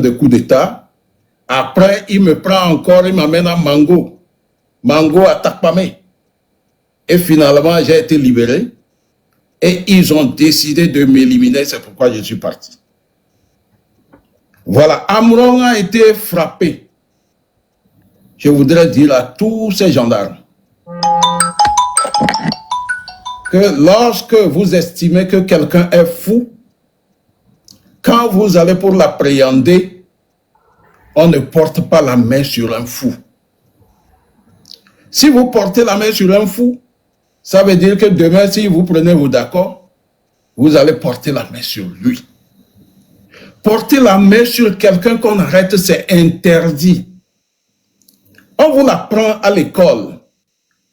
de coup d'État. Après, il me prend encore, il m'amène à Mango. Mango à Takpamé. Et finalement, j'ai été libéré. Et ils ont décidé de m'éliminer. C'est pourquoi je suis parti. Voilà. Amron a été frappé. Je voudrais dire à tous ces gendarmes que lorsque vous estimez que quelqu'un est fou, quand vous allez pour l'appréhender, on ne porte pas la main sur un fou. Si vous portez la main sur un fou, ça veut dire que demain, si vous prenez vos d'accord, vous allez porter la main sur lui. Porter la main sur quelqu'un qu'on arrête, c'est interdit. On vous l'apprend à l'école.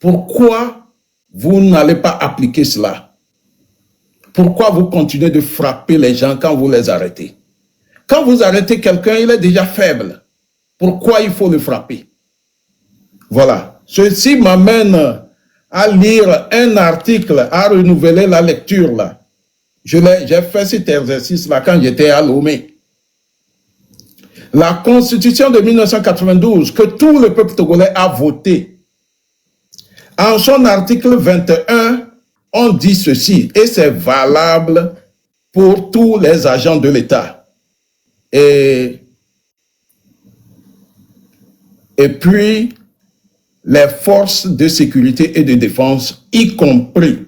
Pourquoi vous n'allez pas appliquer cela? Pourquoi vous continuez de frapper les gens quand vous les arrêtez? Quand vous arrêtez quelqu'un, il est déjà faible. Pourquoi il faut le frapper? Voilà. Ceci m'amène à lire un article, à renouveler la lecture là. J'ai fait cet exercice-là quand j'étais à Lomé. La Constitution de 1992, que tout le peuple togolais a voté, en son article 21, on dit ceci, et c'est valable pour tous les agents de l'État. Et puis, les forces de sécurité et de défense, y compris.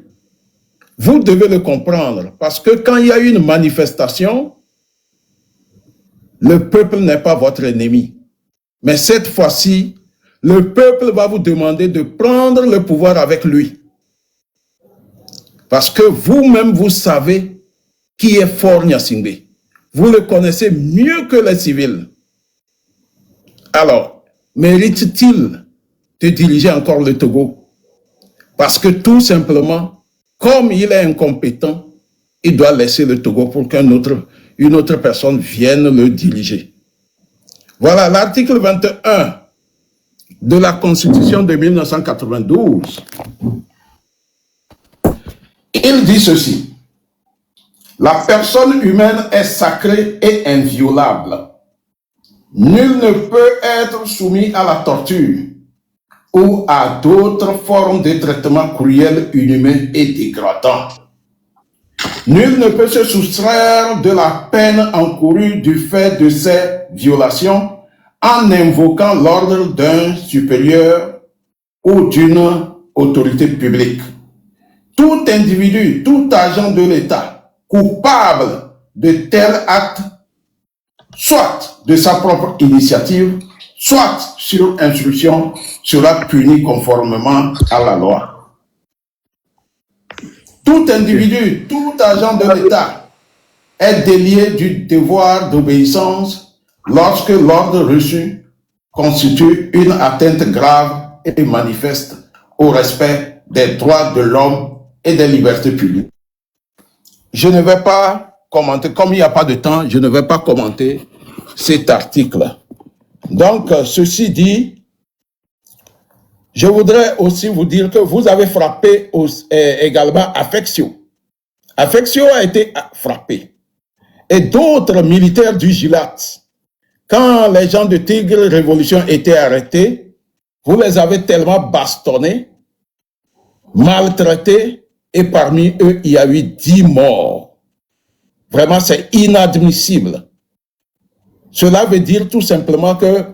Vous devez le comprendre, parce que quand il y a une manifestation, le peuple n'est pas votre ennemi. Mais cette fois-ci, le peuple va vous demander de prendre le pouvoir avec lui. Parce que vous-même, vous savez qui est Faure Gnassingbé. Vous le connaissez mieux que les civils. Alors, mérite-t-il de diriger encore le Togo? Parce que tout simplement, comme il est incompétent, il doit laisser le Togo pour qu'une autre personne vienne le diriger. Voilà l'article 21 de la Constitution de 1992. Il dit ceci: la personne humaine est sacrée et inviolable. Nul ne peut être soumis à la torture ou à d'autres formes de traitement cruel, inhumain et dégradant. Nul ne peut se soustraire de la peine encourue du fait de ces violations en invoquant l'ordre d'un supérieur ou d'une autorité publique. Tout individu, tout agent de l'État coupable de tel acte, soit de sa propre initiative, soit sur instruction, sera puni conformément à la loi. Tout individu, tout agent de l'État est délié du devoir d'obéissance lorsque l'ordre reçu constitue une atteinte grave et manifeste au respect des droits de l'homme et des libertés publiques. Je ne vais pas commenter, comme il n'y a pas de temps, je ne vais pas commenter cet article. Donc, ceci dit, je voudrais aussi vous dire que vous avez frappé également Affectio. Affectio a été frappé. Et d'autres militaires du Gilat, quand les gens de Tigre Révolution étaient arrêtés, vous les avez tellement bastonnés, maltraités, et parmi eux, il y a eu 10 morts. Vraiment, c'est inadmissible. Cela veut dire tout simplement que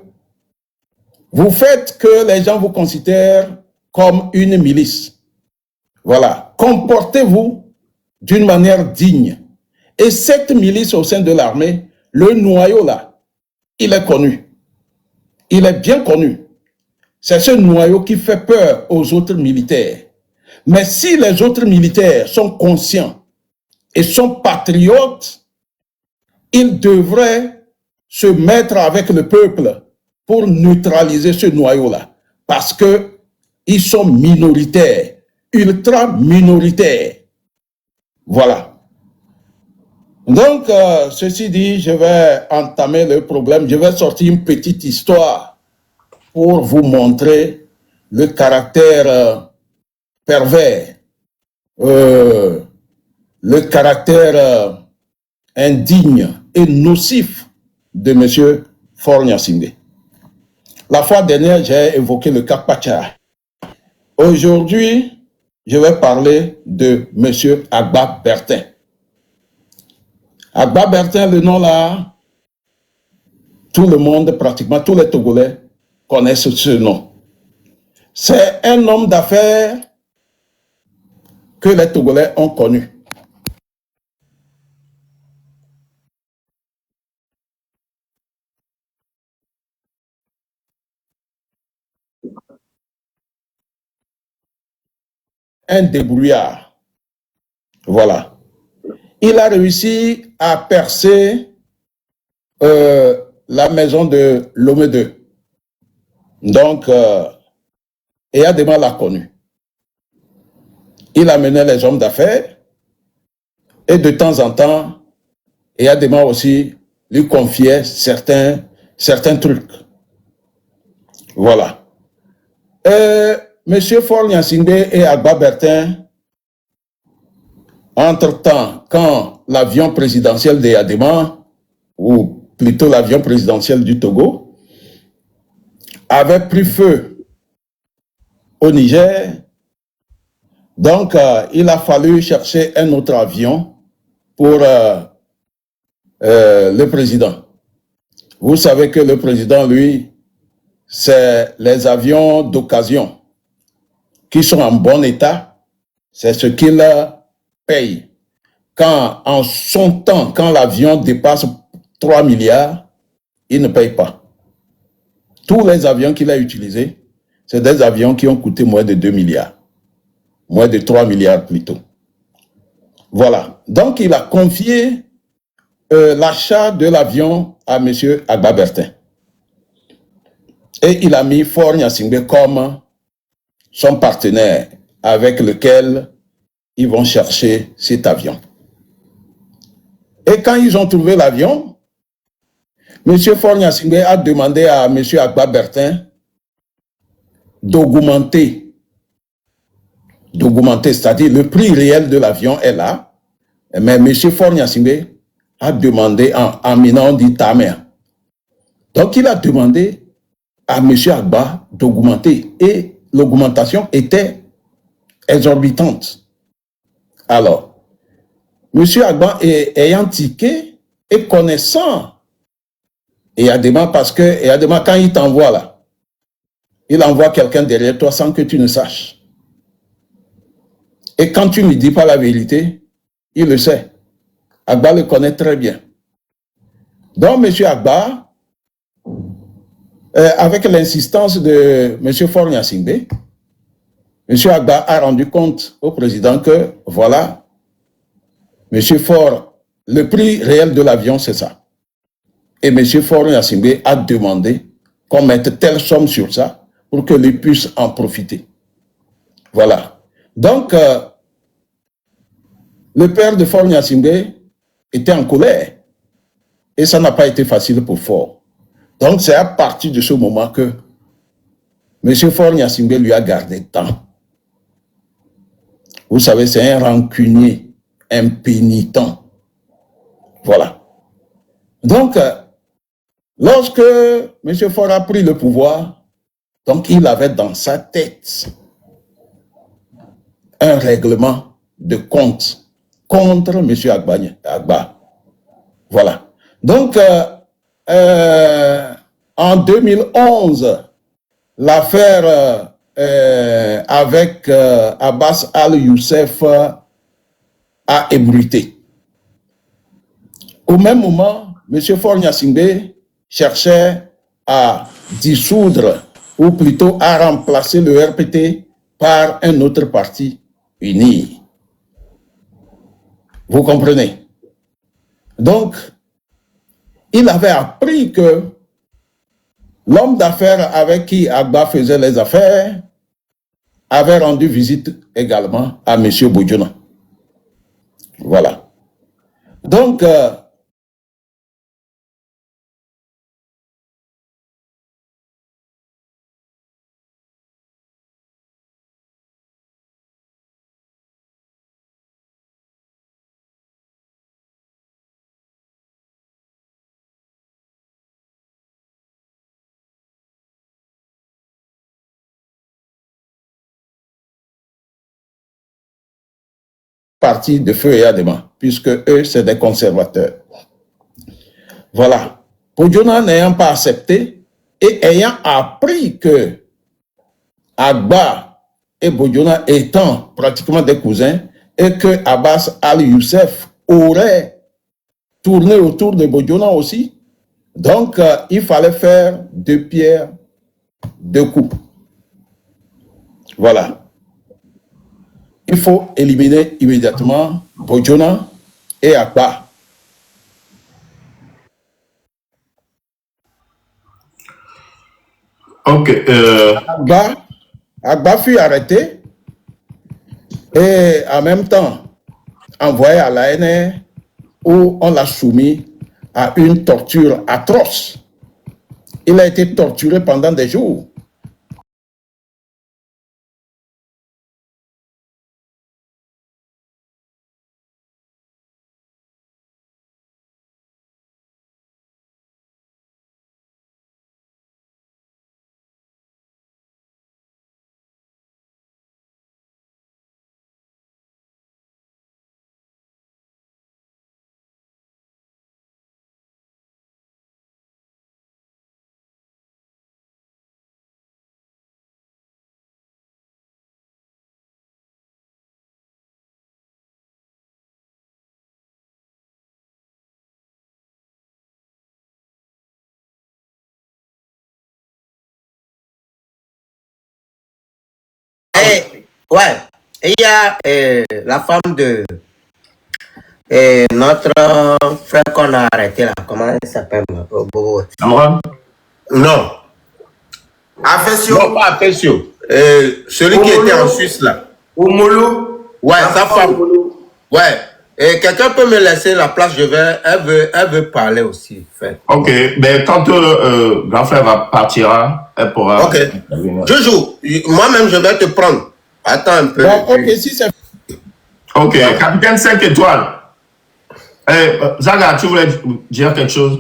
vous faites que les gens vous considèrent comme une milice. Voilà. Comportez-vous d'une manière digne. Et cette milice au sein de l'armée, le noyau là, il est connu. Il est bien connu. C'est ce noyau qui fait peur aux autres militaires. Mais si les autres militaires sont conscients et sont patriotes, ils devraient se mettre avec le peuple pour neutraliser ce noyau-là. Parce qu'ils sont minoritaires, ultra minoritaires. Voilà. Donc, ceci dit, je vais entamer le problème. Je vais sortir une petite histoire pour vous montrer le caractère pervers, le caractère indigne et nocif de M. Faure Gnassingbé. La fois dernière, j'ai évoqué le cas Pachar. Aujourd'hui, je vais parler de M. Agba Bertin. Agba Bertin, le nom là, tout le monde, pratiquement tous les Togolais connaissent ce nom. C'est un homme d'affaires que les Togolais ont connu. Un débrouillard. Voilà. Il a réussi à percer la maison de Lomé II. Donc, Eyadema l'a connu. Il amenait les hommes d'affaires et de temps en temps, Eyadema aussi lui confiait certains trucs. Voilà. Monsieur Faure Gnassingbé et Agba Bertin, entre-temps, quand l'avion présidentiel d'Eyadema, ou plutôt l'avion présidentiel du Togo, avait pris feu au Niger, donc il a fallu chercher un autre avion pour le président. Vous savez que le président, lui, c'est les avions d'occasion qui sont en bon état, c'est ce qu'il paye. Quand en son temps, quand l'avion dépasse 3 milliards, il ne paye pas. Tous les avions qu'il a utilisés, c'est des avions qui ont coûté moins de 2 milliards. Moins de 3 milliards plutôt. Voilà. Donc, il a confié l'achat de l'avion à M. Agba Bertin. Et il a mis Faure Gnassingbé comme son partenaire avec lequel ils vont chercher cet avion. Et quand ils ont trouvé l'avion, M. Faure Gnassingbé a demandé à M. Agba Bertin d'augmenter, c'est-à-dire le prix réel de l'avion est là, mais M. Faure Gnassingbé a demandé en Mina, on dit Tamer. Donc il a demandé à M. Agba d'augmenter et l'augmentation était exorbitante. Alors, M. Agba ayant tiqué et connaissant Eyadema, parce que Eyadema, quand il t'envoie là, il envoie quelqu'un derrière toi sans que tu ne saches. Et quand tu ne lui dis pas la vérité, il le sait. Agba le connaît très bien. Donc, M. Agba, avec l'insistance de M. Faure Gnassingbé, M. Agba a rendu compte au président que, voilà, M. Faure, le prix réel de l'avion, c'est ça. Et M. Faure Gnassingbé a demandé qu'on mette telle somme sur ça pour que lui puisse en profiter. Voilà. Donc, le père de Faure Gnassingbé était en colère. Et ça n'a pas été facile pour Faure. Donc, c'est à partir de ce moment que M. Faure Gnassingbé lui a gardé temps. Vous savez, c'est un rancunier, impénitent. Voilà. Donc, lorsque M. Faure a pris le pouvoir, donc il avait dans sa tête un règlement de compte contre M. Agba. Voilà. Donc, en 2011, l'affaire avec Abbas Al-Youssef a ébruité. Au même moment, M. Faure Gnassingbé cherchait à dissoudre, ou plutôt à remplacer le RPT par un autre parti uni. Vous comprenez? Donc, il avait appris que l'homme d'affaires avec qui Agba faisait les affaires avait rendu visite également à M. Boudjouna. Voilà. Donc, parti de feu et adamant, puisque eux, c'est des conservateurs. Voilà. Bojona n'ayant pas accepté et ayant appris que Agba et Bojona étant pratiquement des cousins et que Abbas al-Youssef aurait tourné autour de Bojona aussi, donc il fallait faire deux pierres, deux coups. Voilà. Il faut éliminer immédiatement Bojona et Agba. Ok. Agba fut arrêté et en même temps envoyé à l'ANR où on l'a soumis à une torture atroce. Il a été torturé pendant des jours. Ouais, il y a la femme de notre frère qu'on a arrêté là. Comment il s'appelle? Amran? Non. Affection. Non, pas Affection. Celui qui était en Suisse là. Oumoulou. Ouais, sa femme. Ouais. Et quelqu'un peut me laisser la place, elle veut parler aussi. Fait. Ok, ben quand grand frère partira, elle pourra. Ok. Joujou, moi-même je vais te prendre. Attends un peu. Bon, ok, si c'est... Ok, capitaine 5 étoiles. Zaga, tu voulais dire quelque chose?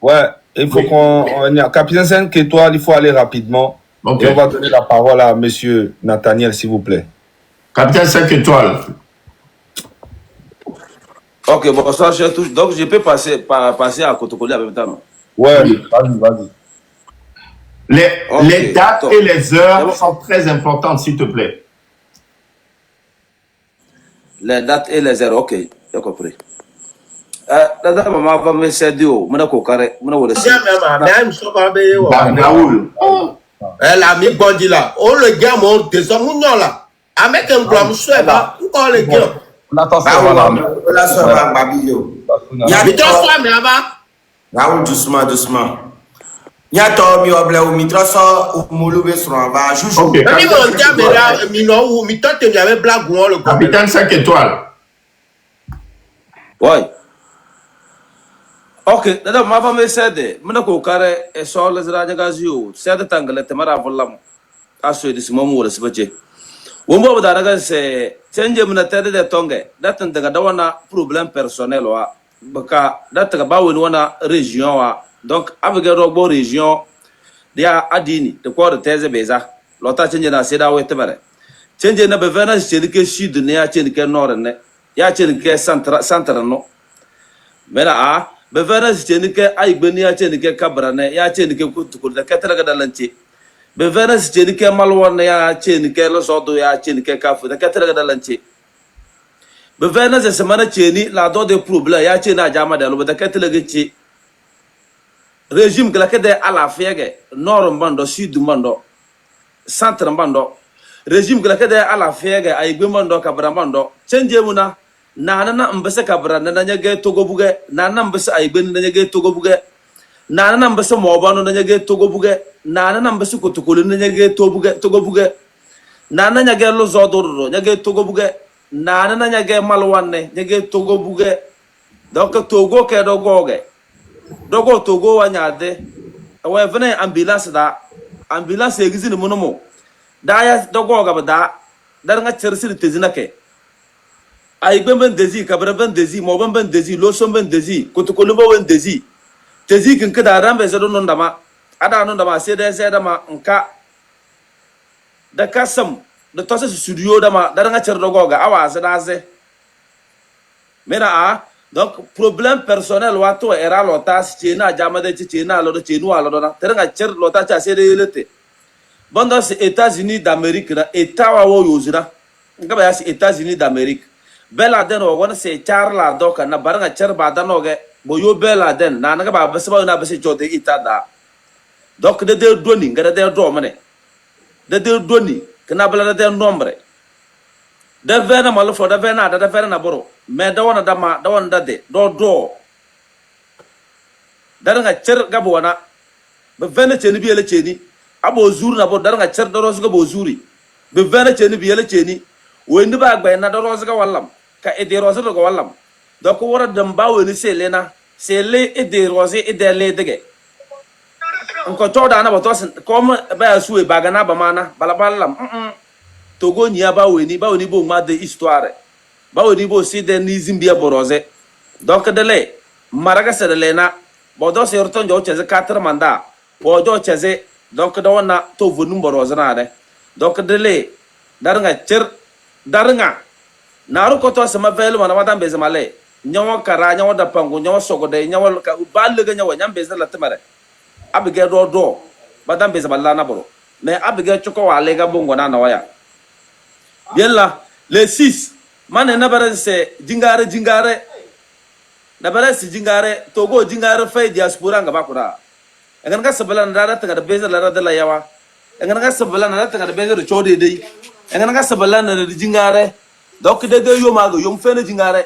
Ouais, il faut qu'on... Capitaine 5 étoiles, il faut aller rapidement. Ok. Et on va donner la parole à monsieur Nathaniel, s'il vous plaît. Capitaine 5 étoiles. Ok, bon, ça, donc je peux passer à Kotokoli en même temps. Ouais, vas-y. Les dates et les heures sont très importantes, s'il te plaît. Les dates et les heures, ok, j'ai compris. Dada maman va me céder au mon carré, mon Raoul. Elle a mis Bondi là. Oh le gars, mon désormais là. Avec un blanc, je là. Où le gars? Raoul, doucement. Yato mi oble ou mi troso moulou be sron va joujou. Ok. Capitaine 5 étoiles. Ouais. Ok, dada maman va me céder. Mon carré est sur les radios. C'est de tangle, te mara volam. À ce dis mon mot, c'est petit. Wombo daraga c'est change mon tête de tongue. Datan daga dawana problème personnel wa. Baka dataga bawen wana région wa. Donc avec robo région dia adini de quoi de thèse beza. Lota change na seda wete bare. Change na bevena c'est que sud ne ya change que nord ne. Ya change que centre no. Mena a bevena c'est que aibeni ya change que kabra ne ya change que kutukul da katara ga lanchi. Bevena c'est que malwan ya change que lo sodo ya change que kafu da katara ga lanchi. Bevena c'est semana cheni la do de problème ya change na jama da lo da katara ga chi. Régime que la kede à la fiègue nord mbando sud mbando centre mbando régime que la kede à la fiègue ay mbando kabra mbando change muna nana mbese kabra nana nyage togo buge nana mbese ay ben nyage togo buge nana mbese mobano nyage togo buge nana mbese kutukulu nyage togo buge nana nyage lo zodoro nyage togo buge nana nyage malwanne nyage togo buge donc togo ke dogoge dogo togo wanyade wa vene ambulance existe no monomo da ya dogo ga da dar nga chersi tezina ke ay ben dezi kabra ben dezi mo ben dezi lo so ben dezi kutukulu ben dezi tezi kin kada rambe se don ndama ada no ndama se da ma nka da kasam da tosa studio da ma dar nga cher dogo ga awa se da se Maintenant, donc, problème personnel, wato era lota, chena, jamade, chena, lodo, chenu, alodona, teranga cher, lota, chasse, relete. Bon, dans les États-Unis d'Amérique, État wa yozina, ngaba yasi États-Unis d'Amérique. Beladen, on c'est Charles Doka, na baranga cher badanoge, boyo Beladen, na ngaba basaba na basi jote itada. Donc, de deux doni, ngada de domane. De deux doni, kana bela de nombre. De vena malofo, de vena, de vena boro. Mais da wana dama, da wana dade, do. Daranga cher gabuana, be vena cheni bi ele cheni. Abo zuri na bo daranga cher da rosu gabo zuri. Be vena cheni bi ele cheni. Wendi ba agba na da rosu ga wallam. Ka ede rosu ga wallam. Donc wara damba weni se lena, se le ede rosu ede le dege. Nko choda na botos comme ba suwe bagana ba mana balabalam. Togo nia ba weni bo ma de histoire. Ba weni bo si de nizimbia borose. Donc de le maraga se de lena bodo se rton jo cheze 4 manda. Bodo cheze donc da wana to vonu borose na de. Donc de le daranga cher daranga naru ko to sama velu mana wadan be zamale. Nyawo kara nyawo da pangu nyawo sogode nyawo ka balle ga nyawo nyambe za latemare. Abige do badam be zaballa na boro mais abige choko wale ga bongo na waya bien là les 6 man na bare se jingare na bare se jingare togo jingare fay diaspora nga bakura ngan ga sabala na data ga be za la da la yawa ngan ga sabala na data ga be za chode dei ngan ga sabala na jingare donc de yo mago yom fene jingare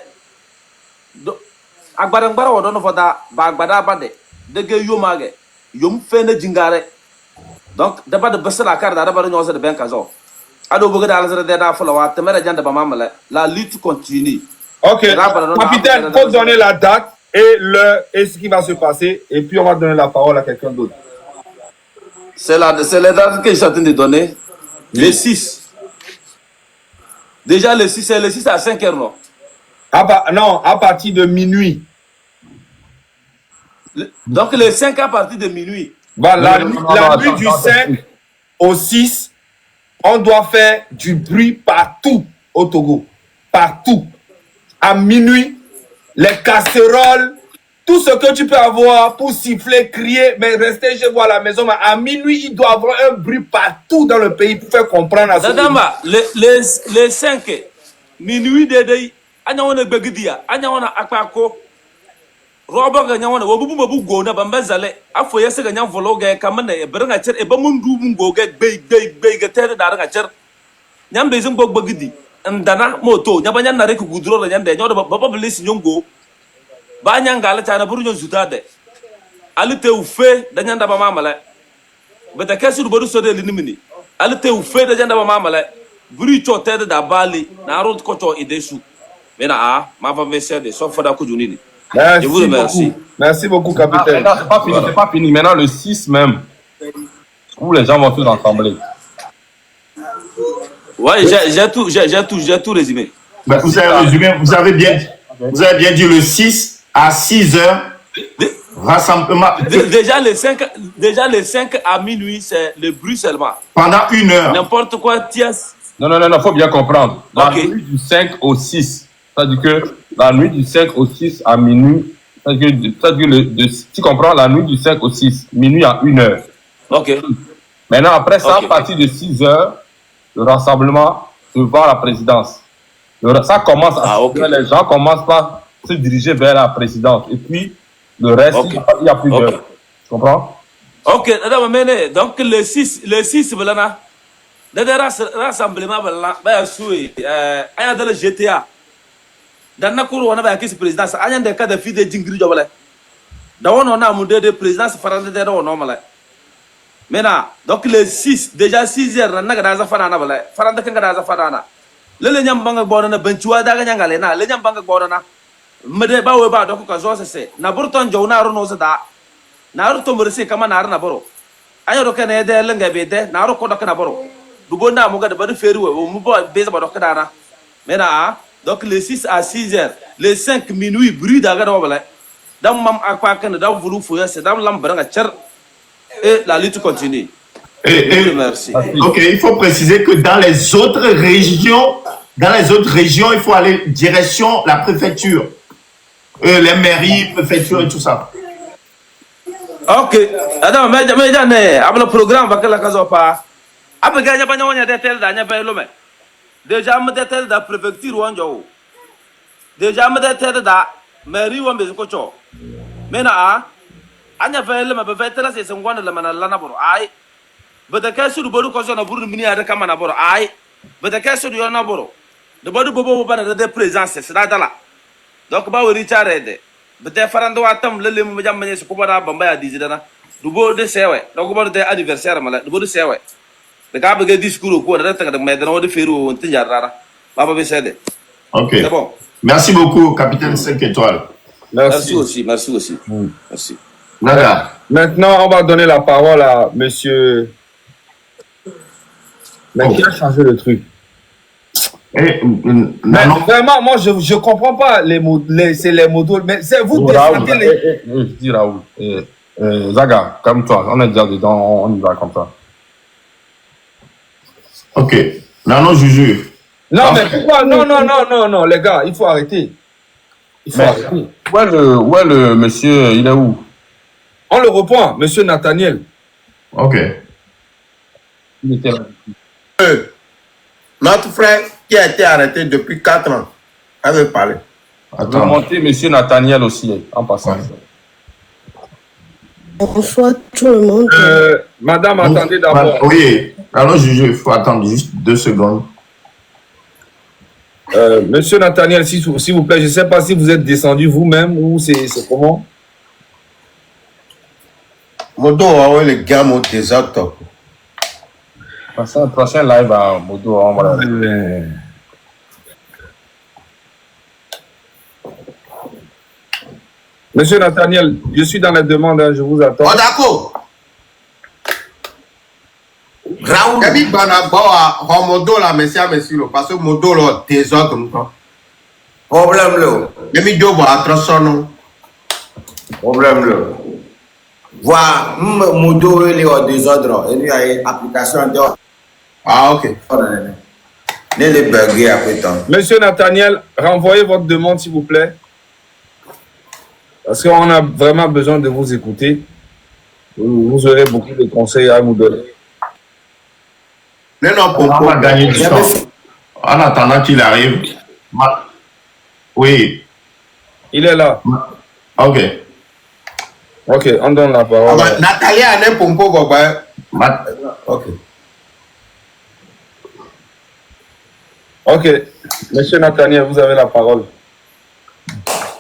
agbarang bara wodo no foda ba agbada bade de yo mage yom fene jingare donc daba de basala kar da daba nyoza de ben kazo ado boga da alzara de da fola wa temere janda ba mamale la lutte continue. Ok, capitaine, faut donner la date et l'heure et ce qui va se passer et puis on va donner la parole à quelqu'un d'autre. C'est la date que je suis en train de donner. Le 6. Déjà le 6 c'est le 6 à 5h non. Non, à partir de minuit. Donc le 5 à partir de minuit. Voilà, la nuit du 5 au 6, on doit faire du bruit partout au Togo. Partout. À minuit, les casseroles, tout ce que tu peux avoir pour siffler, crier, mais rester chez vous à la maison. Mais à minuit, il doit y avoir un bruit partout dans le pays pour faire comprendre à ce moment. Le 5, minuit de Anyawana Begidia, Anyawana Akako. Roba ga nyawana wobu mabu go na bamba zale afo yese ga nyam vloga kamana e beranga cher e bamundu mungo ga be ga tere da nga cher nyam be zum bog bagidi ndana moto nyabanya na rek gudro la nyande nyodo baba blis nyongo ba nyanga la tana buru nyon zutade alite ufe da nyanda ba mamala beta kesu bodu sode linimini alite ufe da nyanda ba mamala buru chote da bali na rot ko to idesu mena ma va messer de so foda ko junini. Merci, je vous remercie. Merci beaucoup, capitaine. C'est pas fini. Maintenant, le 6 même, où les gens vont tous rassembler. Ouais, j'ai tout résumé. Ben, vous avez résumé, vous avez bien dit le 6 à 6h, rassemblement. Déjà le 5 à minuit, c'est le bruit seulement. Pendant 1 heure. N'importe quoi, tiens. Non, faut bien comprendre. La nuit du 5 au 6. C'est-à-dire que la nuit du 5 au 6 à minuit, c'est-à-dire que tu comprends, la nuit du 5 au 6, minuit à 1 heure. Ok. Maintenant, après ça, à partir de 6 heures, le rassemblement devant la présidence. Ça commence à les gens commencent par se diriger vers la présidence. Et puis, le reste, il y a plus d'heures. Tu comprends? Ok, donc le 6, voilà, le rassemblement, voilà, il y a dans le GTA. Dans la cour, on a acquis présidence. Il y a des cas de filles de Djingri Jobale. Dans on a un de présidence, il normal. Maintenant, donc le 6, déjà 6 heures, on a un fanana. Faranda Kangada Farana. Le Lenyam Banga Borana, Bentua Dagangalena, Lenyam Banga Borana. Medeba Weba, donc Kazose, Naburton Jona Ronosada. Naruto Morse, Kamana Naboro. I don't know can there Langabede, Naruko Dakanaboro. Dubona Muga the Body Ferry, Mubo, based about Okadana. Mena. Donc le 6 à 6 heures, le 5 minuit, bruit d'Agadobale. Dans Mam Aquacan, dans Voulou Fouya, c'est dans l'Ambranga Cher. Et la lutte continue. Merci. Ok, il faut préciser que dans les autres régions dans les autres régions, il faut aller direction la préfecture. Les mairies, préfectures et tout ça. Ok. Adam, mais le programme va que la case pas. Après, il y a pas de détail dans le l'homme. Déjà, je détail dans la préfecture ou en Joe. Déjà, je détail dans la mairie ou en Bézococho. Maintenant, anya fele ma be tela se ngwana la mana lana boro ai bada ka su boru ko zona buru mini ada kama na boro ai bada ka su yo na boro de bodu bobo bana de présence c'est là donc ba wori charede bada farando atam lele mu jam ne su ko bada bamba ya dizidana du bo de sewe donc bo de anniversaire mala du bo de sewe de ka be discours ko da ta de me dana wodi feru on tinja rara baba be sede. Ok. C'est bon. Merci beaucoup, capitaine 5 étoiles. Merci aussi, merci aussi. Merci. Nada. Maintenant, on va donner la parole à monsieur. Mais qui a changé le truc? Mais vraiment, moi, je ne comprends pas les mots. C'est les modules. Mais c'est vous qui descendez les. Je dis Raoul. Zaga, comme toi, on est déjà dedans, on y va comme ça. Ok. Non, Juju. Non, mais pourquoi? Non, les gars, il faut arrêter. Il faut arrêter. Où est le monsieur? Il est où? On le reprend, monsieur Nathaniel. Ok. Il était là. Notre frère qui a été arrêté depuis 4 ans avait parlé. Attends. Monter monsieur Nathaniel aussi, en passant. Bonsoir tout le monde. Madame, attendez d'abord. Oui, alors Juju, il faut attendre juste 2 secondes. Monsieur Nathaniel, s'il vous plaît, je ne sais pas si vous êtes descendu vous-même ou c'est comment. Modo, les gars, mon désordre. Prochain live à Modo, on va Monsieur Nathaniel, je suis dans la demande, hein, je vous attends. Oh, d'accord. Raoul, il y a Modo là, monsieur, parce que Modo là, désordre comme ça. Problème là. Il y a deux bois, attention. Problème là. Voilà, Modo il est au désordre. Il y a une application de. Ah, ok. Les bugs après temps. Monsieur Nathaniel, renvoyez votre demande, s'il vous plaît. Parce qu'on a vraiment besoin de vous écouter. Vous aurez beaucoup de conseils à nous donner. On va gagner du temps. En attendant qu'il arrive. Oui. Il est là. Ok. Ok, on donne la parole. Nathalie a un pompo. Ok. Ok. Monsieur Nathaniel, vous avez la parole.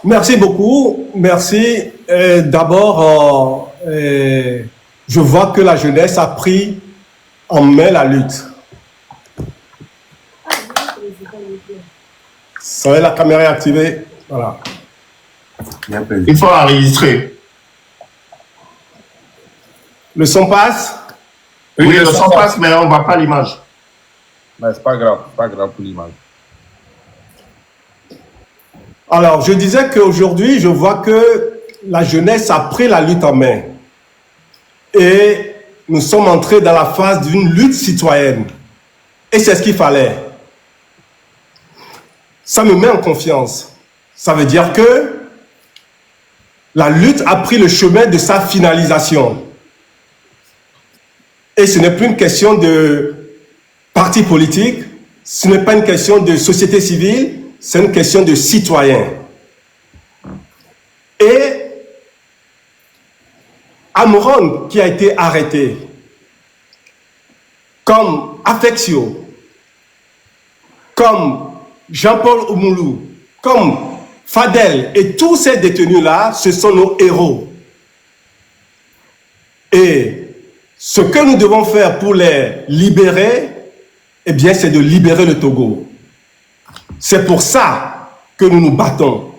Merci beaucoup. Merci. D'abord, je vois que la jeunesse a pris en main la lutte. Ça va, la caméra est activée. Voilà. Il faut enregistrer. Le son passe? Oui, le son passe, mais on ne voit pas l'image. Mais c'est pas grave pour l'image. Alors, je disais qu'aujourd'hui, je vois que la jeunesse a pris la lutte en main. Et nous sommes entrés dans la phase d'une lutte citoyenne. Et c'est ce qu'il fallait. Ça me met en confiance. Ça veut dire que la lutte a pris le chemin de sa finalisation. Et ce n'est plus une question de parti politique, ce n'est pas une question de société civile, c'est une question de citoyens. Et Amoron, qui a été arrêté, comme Affectio, comme Jean-Paul Oumoulou, comme Fadel, et tous ces détenus-là, ce sont nos héros. Et ce que nous devons faire pour les libérer, eh bien, c'est de libérer le Togo. C'est pour ça que nous nous battons.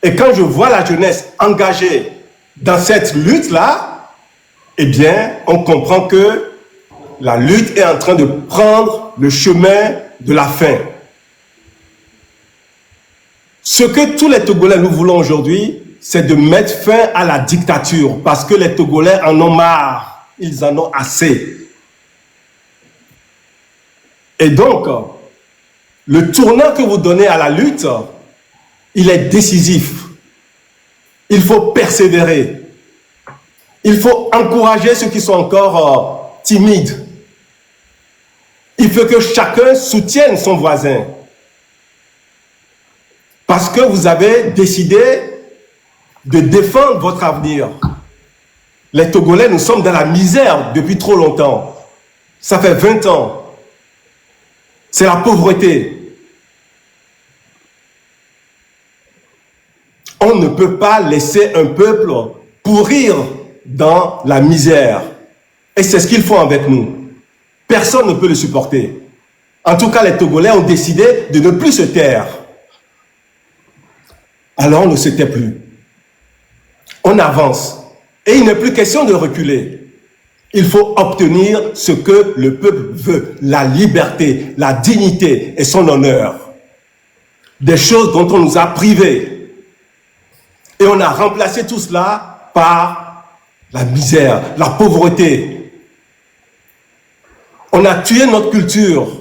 Et quand je vois la jeunesse engagée dans cette lutte-là, eh bien, on comprend que la lutte est en train de prendre le chemin de la fin. Ce que tous les Togolais nous voulons aujourd'hui, c'est de mettre fin à la dictature, parce que les Togolais en ont marre. Ils en ont assez. Et donc, le tournant que vous donnez à la lutte, il est décisif. Il faut persévérer. Il faut encourager ceux qui sont encore timides. Il faut que chacun soutienne son voisin. Parce que vous avez décidé de défendre votre avenir. Les Togolais, nous sommes dans la misère depuis trop longtemps. Ça fait 20 ans. C'est la pauvreté. On ne peut pas laisser un peuple pourrir dans la misère. Et c'est ce qu'ils font avec nous. Personne ne peut le supporter. En tout cas, les Togolais ont décidé de ne plus se taire. Alors on ne se tait plus. On avance. Et il n'est plus question de reculer. Il faut obtenir ce que le peuple veut. La liberté, la dignité et son honneur. Des choses dont on nous a privés. Et on a remplacé tout cela par la misère, la pauvreté. On a tué notre culture.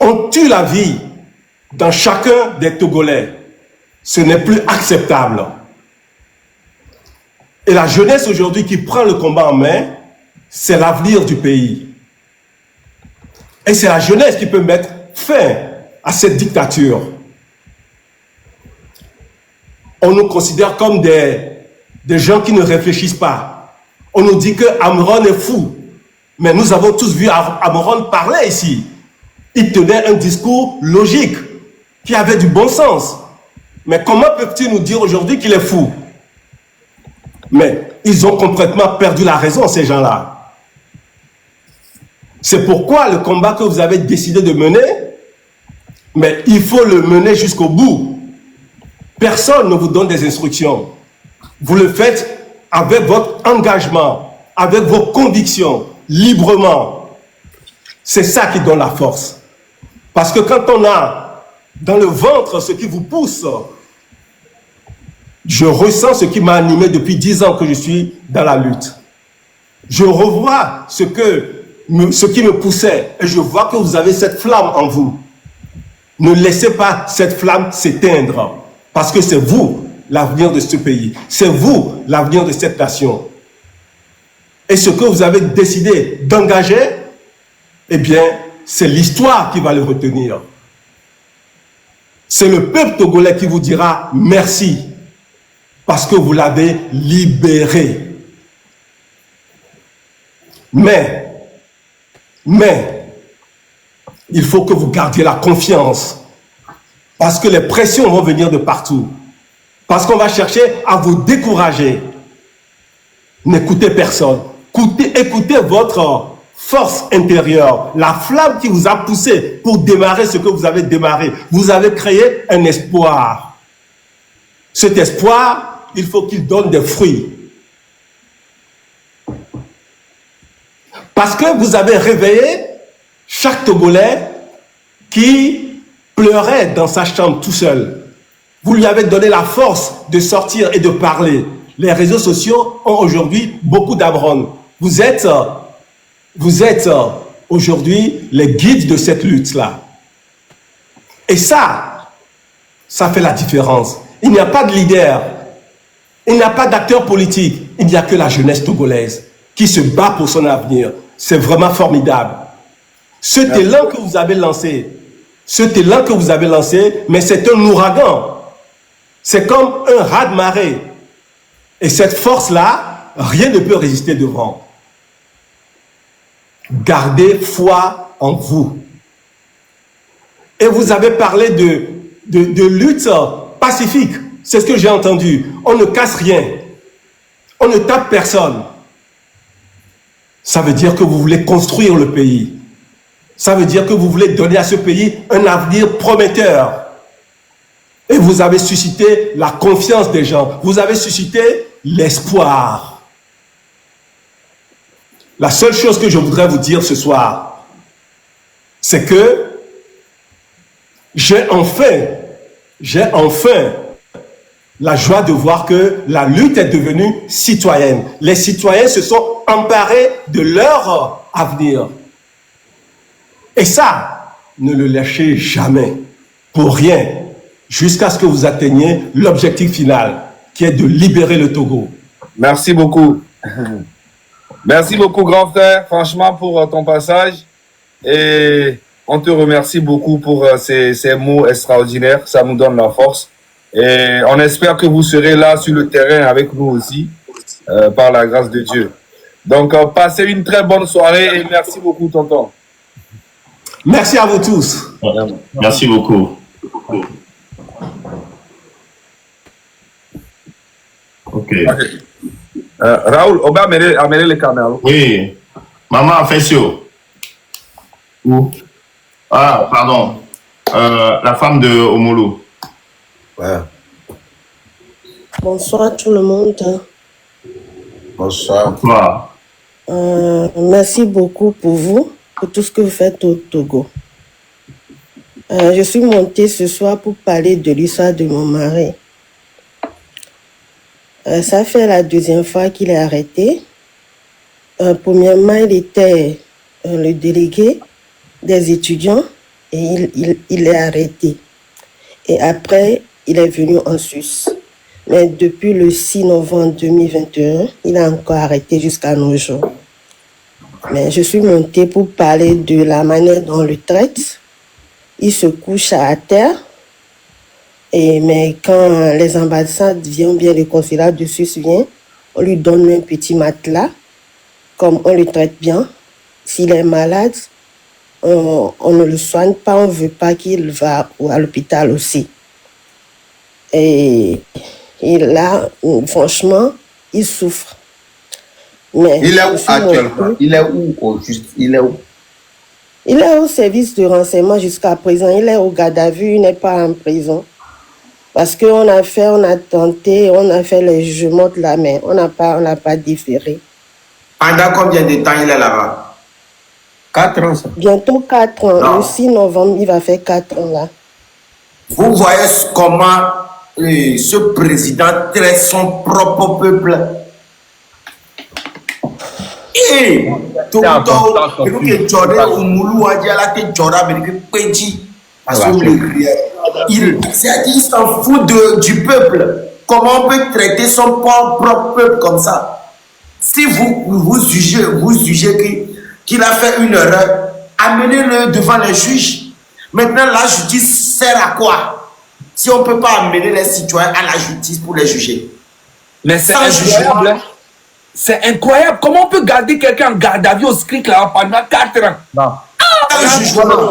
On tue la vie dans chacun des Togolais. Ce n'est plus acceptable. Et la jeunesse aujourd'hui qui prend le combat en main, c'est l'avenir du pays. Et c'est la jeunesse qui peut mettre fin à cette dictature. On nous considère comme des gens qui ne réfléchissent pas. On nous dit que Amron est fou. Mais nous avons tous vu Amron parler ici. Il tenait un discours logique, qui avait du bon sens. Mais comment peuvent-ils nous dire aujourd'hui qu'il est fou? Mais ils ont complètement perdu la raison, ces gens-là. C'est pourquoi le combat que vous avez décidé de mener, mais il faut le mener jusqu'au bout. Personne ne vous donne des instructions. Vous le faites avec votre engagement, avec vos convictions, librement. C'est ça qui donne la force. Parce que quand on a dans le ventre ce qui vous pousse, je ressens ce qui m'a animé depuis 10 ans que je suis dans la lutte. Je revois ce qui me poussait et je vois que vous avez cette flamme en vous. Ne laissez pas cette flamme s'éteindre parce que c'est vous l'avenir de ce pays. C'est vous l'avenir de cette nation. Et ce que vous avez décidé d'engager, eh bien, c'est l'histoire qui va le retenir. C'est le peuple togolais qui vous dira merci. Parce que vous l'avez libéré. Mais, il faut que vous gardiez la confiance. Parce que les pressions vont venir de partout. Parce qu'on va chercher à vous décourager. N'écoutez personne. Écoutez votre force intérieure, la flamme qui vous a poussé pour démarrer ce que vous avez démarré. Vous avez créé un espoir. Cet espoir, il faut qu'il donne des fruits. Parce que vous avez réveillé chaque Togolais qui pleurait dans sa chambre tout seul. Vous lui avez donné la force de sortir et de parler. Les réseaux sociaux ont aujourd'hui beaucoup d'Amron. Vous êtes aujourd'hui les guides de cette lutte-là. Et ça fait la différence. Il n'y a pas de leader. Il n'y a pas d'acteur politique. Il n'y a que la jeunesse togolaise qui se bat pour son avenir. C'est vraiment formidable. Cet élan que vous avez lancé, mais c'est un ouragan. C'est comme un raz-de-marée. Et cette force-là, rien ne peut résister devant. Gardez foi en vous. Et vous avez parlé de lutte pacifique. C'est ce que j'ai entendu. On ne casse rien. On ne tape personne. Ça veut dire que vous voulez construire le pays. Ça veut dire que vous voulez donner à ce pays un avenir prometteur. Et vous avez suscité la confiance des gens. Vous avez suscité l'espoir. La seule chose que je voudrais vous dire ce soir, c'est que j'ai enfin la joie de voir que la lutte est devenue citoyenne. Les citoyens se sont emparés de leur avenir. Et ça, ne le lâchez jamais, pour rien, jusqu'à ce que vous atteigniez l'objectif final, qui est de libérer le Togo. Merci beaucoup. Merci beaucoup, grand frère, franchement, pour ton passage. Et on te remercie beaucoup pour ces mots extraordinaires. Ça nous donne la force. Et on espère que vous serez là sur le terrain avec nous aussi, par la grâce de Dieu. Donc, passez une très bonne soirée et merci beaucoup, tonton. Merci à vous tous. Merci beaucoup. Ok. Raoul, on va amener les caméras. Oui. Maman Afesio. Où? Ah, pardon. La femme de Omolo. Ouais. Bonsoir tout le monde. Bonsoir. Bonsoir. Merci beaucoup pour vous, pour tout ce que vous faites au Togo. Je suis montée ce soir pour parler de l'histoire de mon mari. Ça fait la deuxième fois qu'il est arrêté. Premièrement, il était le délégué des étudiants et il est arrêté. Et après, il est venu en Suisse. Mais depuis le 6 novembre 2021, il est encore arrêté jusqu'à nos jours. Mais je suis montée pour parler de la manière dont on le traite. Il se couche à terre. Mais quand les ambassades viennent, bien le consulat de Suisse vient, on lui donne un petit matelas, comme on le traite bien. S'il est malade, on ne le soigne pas, on ne veut pas qu'il va à l'hôpital aussi. Et là, franchement, il souffre. Mais il est où actuellement? Il est où au juste? Il est où? Il est au service de renseignement jusqu'à présent. Il est au garde à vue, il n'est pas en prison. Parce qu'on a tenté, on a fait les jugements de la main. On n'a pas différé. Pendant combien de temps il est là-bas? 4 ans, ça. Bientôt 4 ans. Non. Le 6 novembre, il va faire 4 ans là. Vous voyez comment ce président traite son propre peuple. Et tout le temps, il s'en fout du peuple. Comment on peut traiter son propre peuple comme ça? Si vous jugez qu'il a fait une erreur, amenez-le devant les juges. Maintenant, la justice sert à quoi? Si on ne peut pas amener les citoyens à la justice pour les juger. Mais c'est incroyable. C'est incroyable. Comment on peut garder quelqu'un en garde à vue au SCRIC là pendant 4 ans? Non.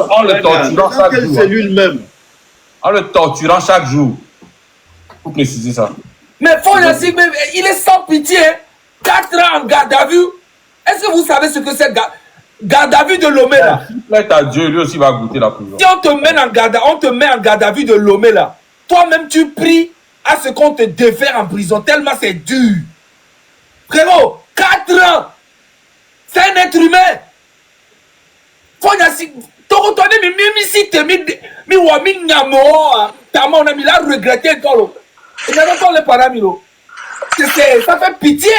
En le torturant chaque jour. C'est lui-même. En le torturant chaque jour. Pour préciser ça. Mais il est sans pitié. 4 ans en garde à vue. Est-ce que vous savez ce que c'est garde à vue de Lomé là? Plaît à Dieu, lui aussi va goûter la prison. Si on te met en garde à vue de Lomé là, toi-même tu pries à ce qu'on te défère en prison tellement c'est dur. Frérot, 4 ans. C'est un être humain. Faut te retourner, mais si tu mi il a regretté toi. Il n'a pas les parents. Ça fait pitié.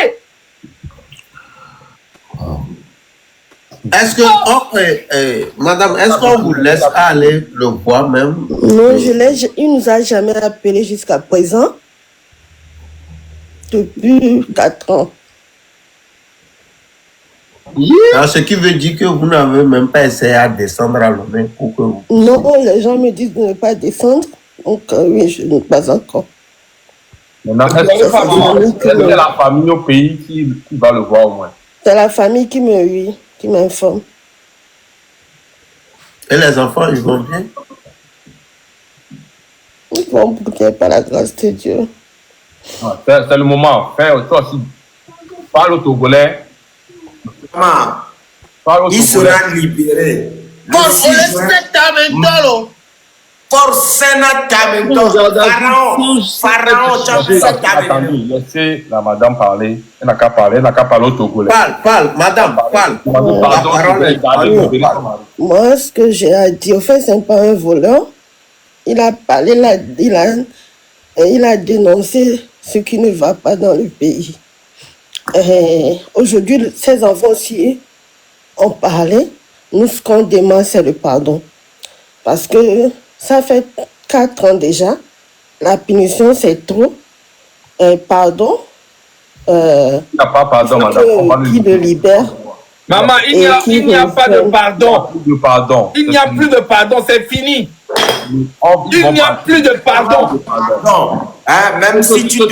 Est-ce que, madame, est-ce qu'on vous laisse aller le voir même? Non, il nous a jamais appelé jusqu'à présent. Depuis 4 ans. Alors, ce qui veut dire que vous n'avez même pas essayé à descendre à Lomé pour que vous... Non, les gens me disent de ne pas descendre. Donc, oui, je ne pas encore. Maintenant, est-ce que c'est la famille au pays qui va le voir au moins? C'est la famille qui m'informe. Et les enfants, ils vont bien? Ils vont peut-être par la grâce de Dieu. C'est le moment. Toi aussi, parle au Togolais. Il sera libéré. Attendez, laissez la madame parler. Elle n'a qu'à parler au Togolais. Parle, madame, parle. Moi, ce que j'ai à dire, en fait, c'est pas un voleur. Il a parlé, il a dénoncé ce qui ne va pas dans le pays. Aujourd'hui, ces enfants aussi ont parlé. Nous, ce qu'on demande, c'est le pardon. Parce que ça fait 4 ans déjà. La punition, c'est trop. Pardon. Il n'y a pas pardon, madame. Qui le libère. Maman, il n'y a pas de pardon. Il n'y a plus de pardon, c'est fini. Il n'y a plus de pardon. Hein, même si tu te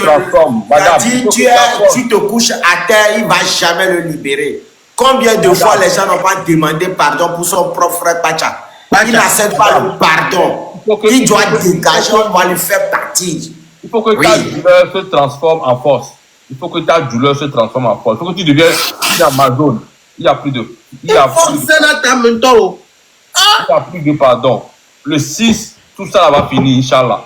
couches à terre, il ne va jamais le libérer. Combien de fois les gens n'ont pas demandé pardon pour son propre frère Pacha? Il n'accepte pas le pardon. Il doit dégager, on va le faire partir. Il faut que ta douleur se transforme en force. Il faut que ta douleur se transforme en force. Il faut que tu deviennes une Amazon. Il n'y a plus de... Il n'y a plus de pardon. Le 6, tout ça va finir, Inch'Allah.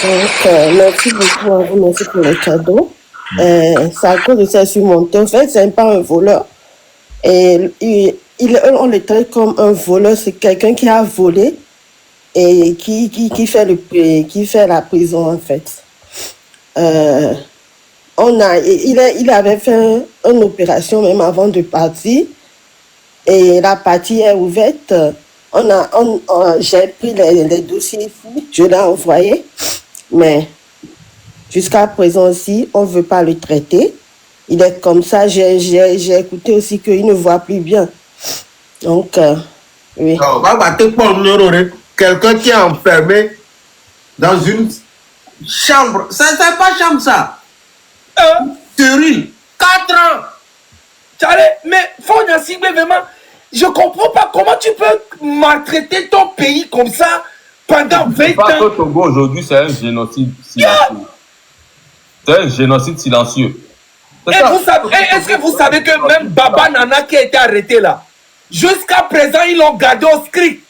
Donc, merci beaucoup à vous, merci pour le cadeau. C'est à cause de ça surmonté. En fait, c'est pas un voleur. Et on le traite comme un voleur. C'est quelqu'un qui a volé et qui fait la prison, en fait. Il avait fait une opération même avant de partir. Et la partie est ouverte. J'ai pris les dossiers ici, je l'ai envoyé. Mais jusqu'à présent aussi, on ne veut pas le traiter. Il est comme ça. J'ai écouté aussi qu'il ne voit plus bien. Donc, oui. Quelqu'un qui est enfermé dans une chambre. Ça, c'est pas chambre, ça. Stérile. 4 ans. Mais Fonia Sigbe, vraiment, je ne comprends pas comment tu peux maltraiter ton pays comme ça pendant 20 ans. Au Togo aujourd'hui, c'est un génocide silencieux. C'est un génocide silencieux. Est-ce que vous savez que même Baba Nana qui a été arrêté là, jusqu'à présent, ils l'ont gardé au script.